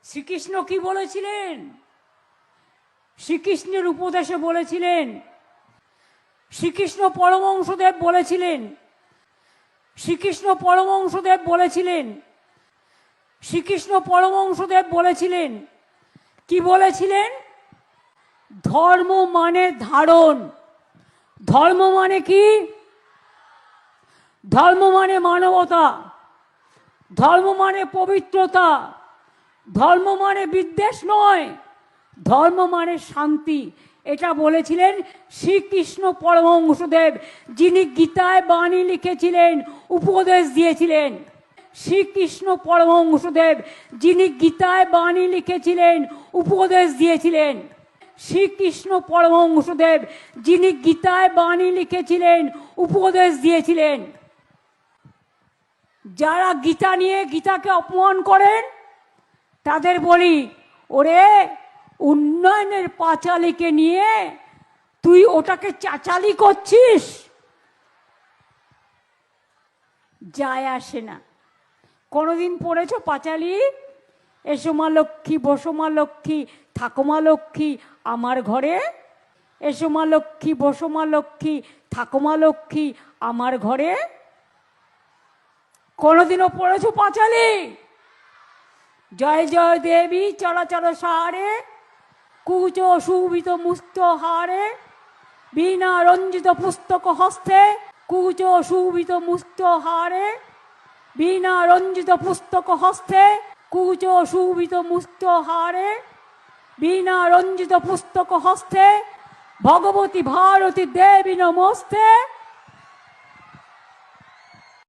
শ্রীকৃষ্ণ কি বলেছিলেন? শ্রীকৃষ্ণের উপদেশে বলেছিলেন, শ্রীকৃষ্ণ পরমহংসদেব বলেছিলেন, শ্রীকৃষ্ণ পরমহংসদেব বলেছিলেন, শ্রীকৃষ্ণ পরমহংসদেব বলেছিলেন, কি বলেছিলেন? ধর্ম মানে ধারণ। ধর্ম মানে কি? ধর্ম মানে মানবতা, ধর্ম মানে পবিত্রতা, ধর্ম মানে বিদ্বেষ নয়, ধর্ম মানে শান্তি। এটা বলেছিলেন শ্রীকৃষ্ণ পরমহংসদেব, যিনি গীতায় বাণী লিখেছিলেন, উপদেশ দিয়েছিলেন। শ্রীকৃষ্ণ পরমহংসদেব, যিনি গীতায় বাণী লিখেছিলেন, উপদেশ দিয়েছিলেন। শ্রীকৃষ্ণ পরমহংসদেব, যিনি গীতায় বাণী লিখেছিলেন, উপদেশ দিয়েছিলেন। যারা গীতা নিয়ে গীতাকে অপমান করেন তাদের বলি, ওরে উন্নয়নের পাঁচালীকে নিয়ে তুই ওটাকে চাচালি করছিস, যায় আসে না। কোনোদিন পড়েছো পাঁচালী? এসো মা লক্ষ্মী, বসো মা লক্ষ্মী, থাকো মা লক্ষ্মী আমার ঘরে। এসো মা লক্ষ্মী, বসো মা লক্ষ্মী, থাকো মা লক্ষ্মী আমার ঘরে। কোনোদিনও পড়েছো পাঁচালী? জয় জয় দেবী চলাচল সারে, কুচ শোভিত মুক্ত হারে, বীণা রঞ্জিত পুস্তক হস্তে, কুচ শোভিত মুক্ত হারে, বীণা রঞ্জিত পুস্তক হস্তে, কুচ শোভিত মুক্ত হারে, বীণা রঞ্জিত পুস্তক হস্তে, ভগবতী ভারতী দেবী নমস্তে।